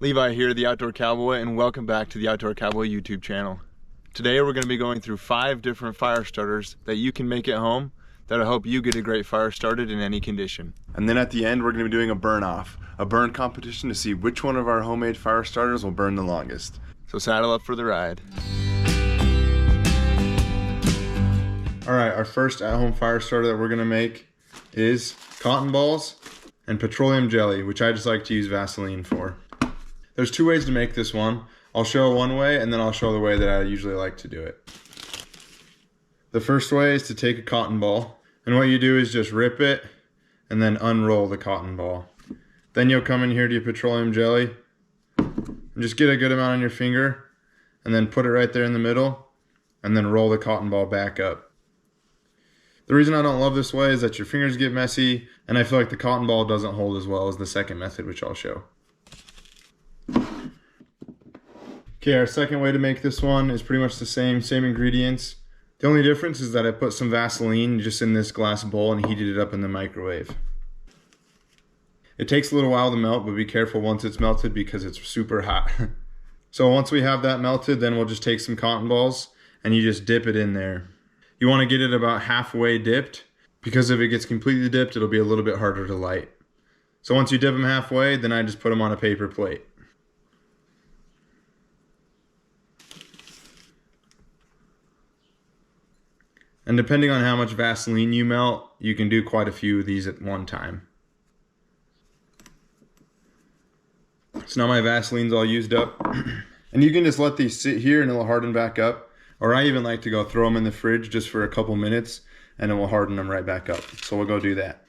Levi here, the Outdoor Cowboy, and welcome back to the Outdoor Cowboy YouTube channel. Today we're going to be going through 5 different fire starters that you can make at home that'll help you get a great fire started in any condition. And then at the end we're going to be doing a burn off, a burn competition to see which one of our homemade fire starters will burn the longest. So saddle up for the ride. Alright, our first at-home fire starter that we're going to make is cotton balls and petroleum jelly, which I just like to use Vaseline for. There's 2 ways to make this one. I'll show one way and then I'll show the way that I usually like to do it. The first way is to take a cotton ball, and what you do is just rip it and then unroll the cotton ball. Then you'll come in here to your petroleum jelly and just get a good amount on your finger and then put it right there in the middle and then roll the cotton ball back up. The reason I don't love this way is that your fingers get messy and I feel like the cotton ball doesn't hold as well as the second method, which I'll show. Okay, our second way to make this one is pretty much the same ingredients. The only difference is that I put some Vaseline just in this glass bowl and heated it up in the microwave. It takes a little while to melt, but be careful once it's melted because it's super hot. So once we have that melted, then we'll just take some cotton balls and you just dip it in there. You want to get it about halfway dipped, because if it gets completely dipped, it'll be a little bit harder to light. So once you dip them halfway, then I just put them on a paper plate. And depending on how much Vaseline you melt, you can do quite a few of these at one time. So now my Vaseline's all used up. And you can just let these sit here and it'll harden back up. Or I even like to go throw them in the fridge just for a couple minutes and it will harden them right back up. So we'll go do that.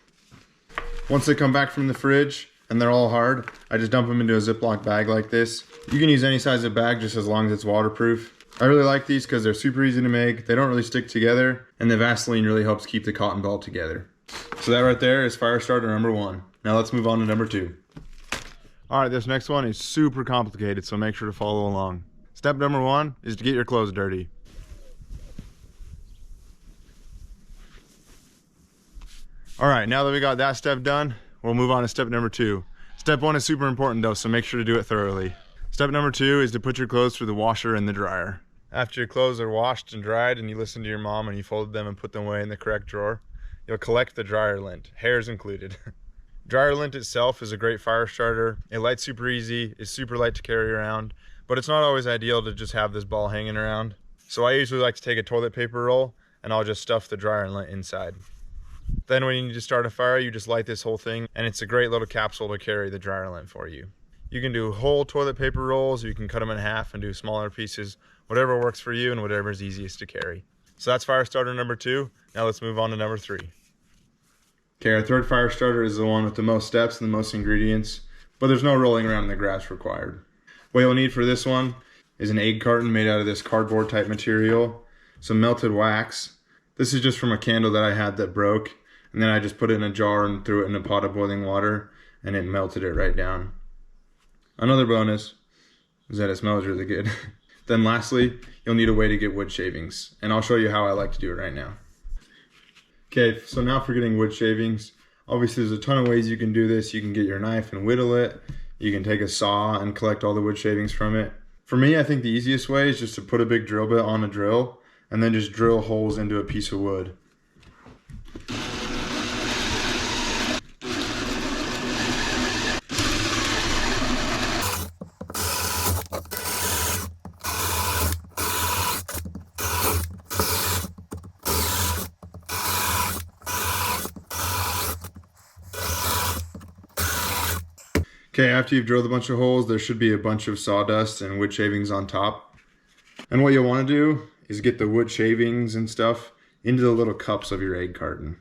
Once they come back from the fridge and they're all hard, I just dump them into a Ziploc bag like this. You can use any size of bag just as long as it's waterproof. I really like these because they're super easy to make, they don't really stick together, and the Vaseline really helps keep the cotton ball together. So that right there is fire starter number 1. Now let's move on to number 2. Alright, this next one is super complicated, so make sure to follow along. Step number 1 is to get your clothes dirty. Alright, now that we got that step done, we'll move on to step number 2. Step 1 is super important though, so make sure to do it thoroughly. Step number 2 is to put your clothes through the washer and the dryer. After your clothes are washed and dried and you listen to your mom and you folded them and put them away in the correct drawer, you'll collect the dryer lint, hairs included. Dryer lint itself is a great fire starter. It lights super easy, is super light to carry around, but it's not always ideal to just have this ball hanging around. So I usually like to take a toilet paper roll and I'll just stuff the dryer lint inside. Then when you need to start a fire, you just light this whole thing and it's a great little capsule to carry the dryer lint for you. You can do whole toilet paper rolls, or you can cut them in half and do smaller pieces, whatever works for you and whatever is easiest to carry. So that's fire starter number 2. Now let's move on to number 3. Okay, our third fire starter is the one with the most steps and the most ingredients, but there's no rolling around in the grass required. What you'll need for this one is an egg carton made out of this cardboard type material, some melted wax. This is just from a candle that I had that broke, and then I just put it in a jar and threw it in a pot of boiling water, and it melted it right down. Another bonus is that it smells really good. Then lastly, you'll need a way to get wood shavings, and I'll show you how I like to do it right now. Okay, so now for getting wood shavings, obviously there's a ton of ways you can do this. You can get your knife and whittle it. You can take a saw and collect all the wood shavings from it. For me, I think the easiest way is just to put a big drill bit on a drill and then just drill holes into a piece of wood. Okay, after you've drilled a bunch of holes, there should be a bunch of sawdust and wood shavings on top. And what you'll want to do is get the wood shavings and stuff into the little cups of your egg carton.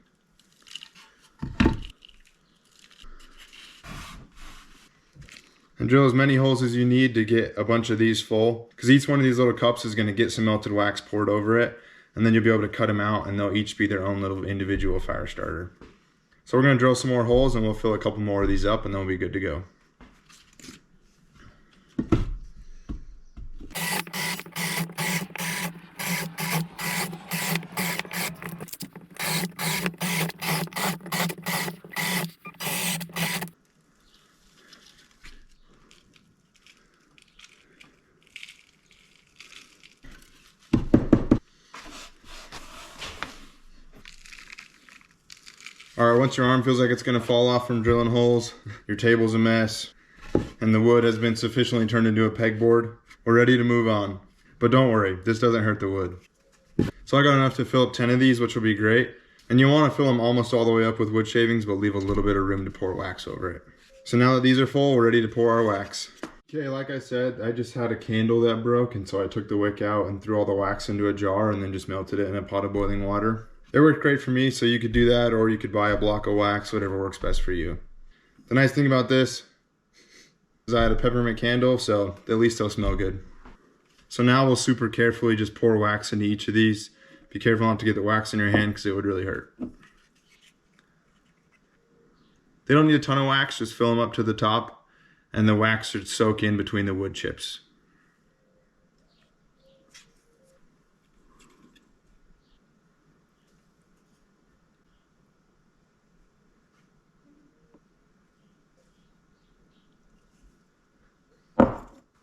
And drill as many holes as you need to get a bunch of these full, because each one of these little cups is going to get some melted wax poured over it, and then you'll be able to cut them out and they'll each be their own little individual fire starter. So we're going to drill some more holes and we'll fill a couple more of these up and then we'll be good to go. once your arm feels like it's gonna fall off from drilling holes, your table's a mess, and the wood has been sufficiently turned into a pegboard, we're ready to move on. But don't worry, this doesn't hurt the wood. So I got enough to fill up 10 of these, which will be great. And you want to fill them almost all the way up with wood shavings, but leave a little bit of room to pour wax over it. So now that these are full, we're ready to pour our wax. Okay, like I said, I just had a candle that broke, and so I took the wick out and threw all the wax into a jar and then just melted it in a pot of boiling water. It worked great for me, so you could do that, or you could buy a block of wax, whatever works best for you. The nice thing about this is I had a peppermint candle, so at least they'll smell good. So now we'll super carefully just pour wax into each of these. Be careful not to get the wax in your hand because it would really hurt. They don't need a ton of wax, just fill them up to the top, and the wax should soak in between the wood chips.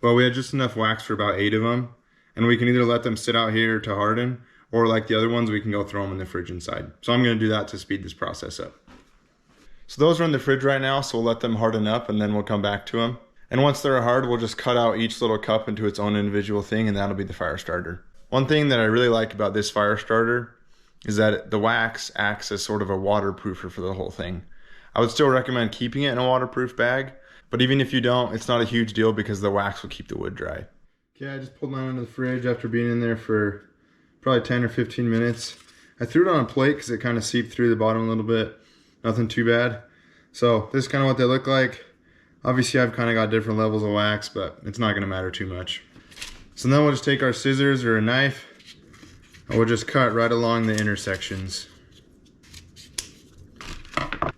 Well, we had just enough wax for about 8 of them, and we can either let them sit out here to harden, or like the other ones, we can go throw them in the fridge inside. So I'm gonna do that to speed this process up. So those are in the fridge right now, so we'll let them harden up and then we'll come back to them. And once they're hard, we'll just cut out each little cup into its own individual thing, and that'll be the fire starter. One thing that I really like about this fire starter is that the wax acts as sort of a waterproofer for the whole thing. I would still recommend keeping it in a waterproof bag, but even if you don't, it's not a huge deal because the wax will keep the wood dry. Okay, I just pulled mine out of the fridge after being in there for probably 10 or 15 minutes. I threw it on a plate because it kind of seeped through the bottom a little bit. Nothing too bad. So this is kind of what they look like. Obviously I've kind of got different levels of wax, but it's not going to matter too much. So then we'll just take our scissors or a knife and we'll just cut right along the intersections.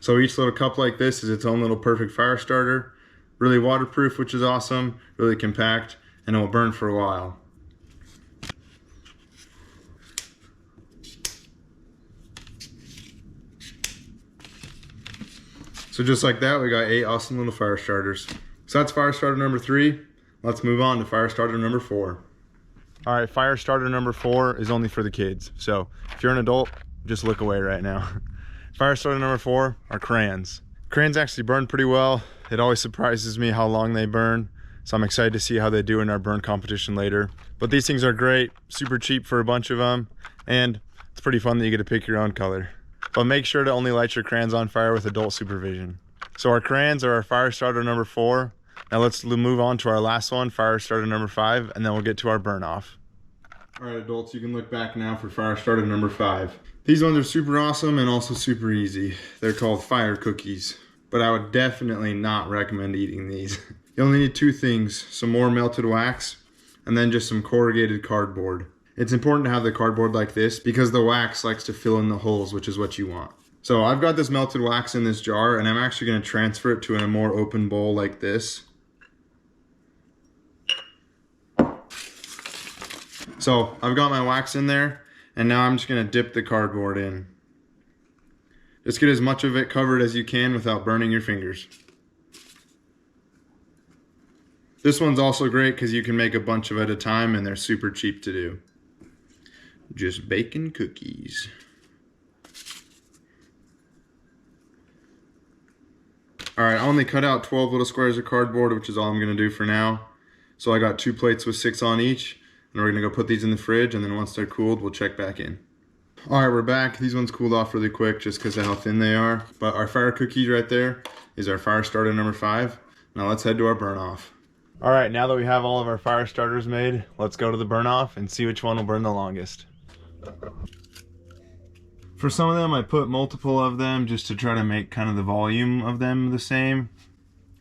So each little cup like this is its own little perfect fire starter. Really waterproof, which is awesome, really compact, and it will burn for a while. So just like that, we got 8 awesome little fire starters. So that's fire starter number 3. Let's move on to fire starter number 4. All right, fire starter number 4 is only for the kids. So if you're an adult, just look away right now. Fire starter number 4 are crayons. Crayons actually burn pretty well. It always surprises me how long they burn. So I'm excited to see how they do in our burn competition later. But these things are great, super cheap for a bunch of them. And it's pretty fun that you get to pick your own color. But make sure to only light your crayons on fire with adult supervision. So our crayons are our fire starter number 4. Now let's move on to our last one, fire starter number 5, and then we'll get to our burn off. All right, adults, you can look back now for fire starter number 5. These ones are super awesome and also super easy. They're called fire cookies, but I would definitely not recommend eating these. You only need 2 things, some more melted wax, and then just some corrugated cardboard. It's important to have the cardboard like this because the wax likes to fill in the holes, which is what you want. So I've got this melted wax in this jar, and I'm actually going to transfer it to a more open bowl like this. So I've got my wax in there, and now I'm just going to dip the cardboard in. Just get as much of it covered as you can without burning your fingers. This one's also great because you can make a bunch of at a time, and they're super cheap to do. Just baking cookies. Alright, I only cut out 12 little squares of cardboard, which is all I'm going to do for now. So I got 2 plates with 6 on each, and we're going to go put these in the fridge, and then once they're cooled, we'll check back in. Alright, we're back. These ones cooled off really quick just because of how thin they are. But our fire cookies right there is our fire starter number 5. Now let's head to our burn off. Alright, now that we have all of our fire starters made, let's go to the burn off and see which one will burn the longest. For some of them, I put multiple of them just to try to make kind of the volume of them the same,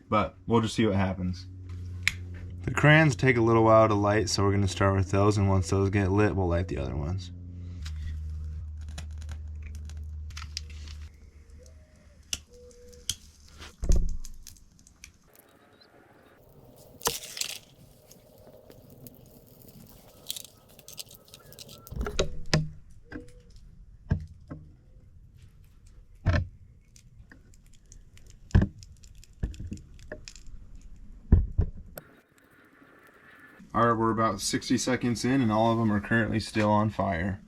but we'll just see what happens. The crayons take a little while to light, so we're going to start with those, and once those get lit, we'll light the other ones. Alright, we're about 60 seconds in and all of them are currently still on fire.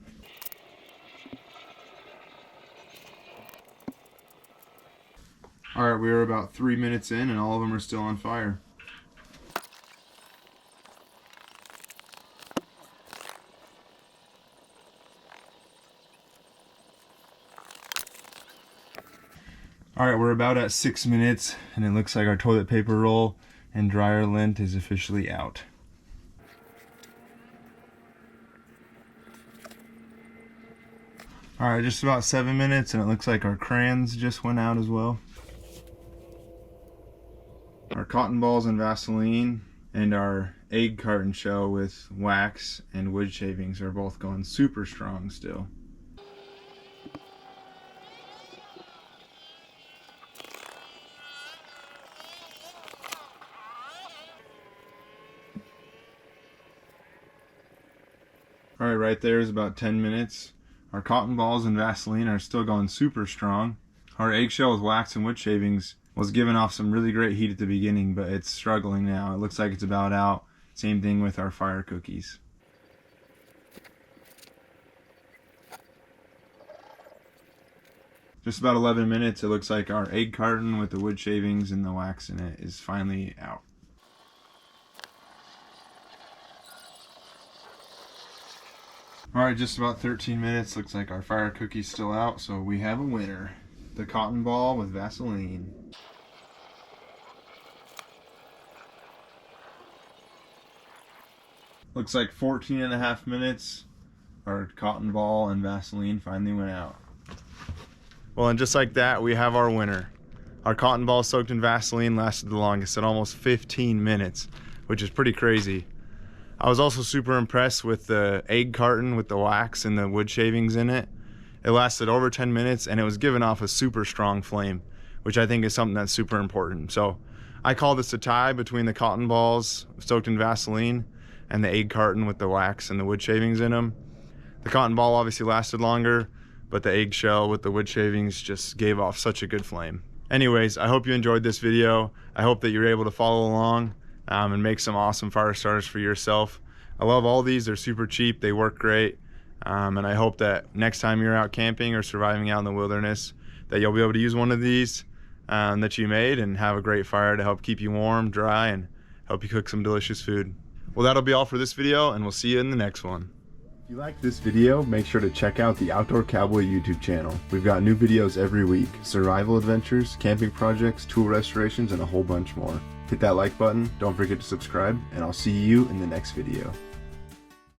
All right, we are about 3 minutes in and all of them are still on fire. All right, we're about at 6 minutes and it looks like our toilet paper roll and dryer lint is officially out. All right, just about 7 minutes and it looks like our crayons just went out as well. Our cotton balls and Vaseline and our egg carton shell with wax and wood shavings are both going super strong still. All right there is about 10 minutes. Our cotton balls and Vaseline are still going super strong. Our eggshell with wax and wood shavings was giving off some really great heat at the beginning, but it's struggling now. It looks like it's about out. Same thing with our fire cookies. Just about 11 minutes, it looks like our egg carton with the wood shavings and the wax in it is finally out. Alright, just about 13 minutes, looks like our fire cookie's still out, so we have a winner. The cotton ball with Vaseline. Looks like 14 and a half minutes, our cotton ball and Vaseline finally went out. Well, and just like that, we have our winner. Our cotton ball soaked in Vaseline lasted the longest at almost 15 minutes, which is pretty crazy. I was also super impressed with the egg carton with the wax and the wood shavings in it. It lasted over 10 minutes and it was giving off a super strong flame, which I think is something that's super important. So I call this a tie between the cotton balls soaked in Vaseline and the egg carton with the wax and the wood shavings in them. The cotton ball obviously lasted longer, but the eggshell with the wood shavings just gave off such a good flame. Anyways, I hope you enjoyed this video. I hope that you're able to follow along and make some awesome fire starters for yourself. I love all these. They're super cheap. They work great. And I hope that next time you're out camping or surviving out in the wilderness that you'll be able to use one of these that you made and have a great fire to help keep you warm, dry, and help you cook some delicious food. Well, that'll be all for this video, and we'll see you in the next one. If you like this video, make sure to check out the Outdoor Cowboy YouTube channel. We've got new videos every week. Survival adventures, camping projects, tool restorations, and a whole bunch more. Hit that like button, don't forget to subscribe, and I'll see you in the next video.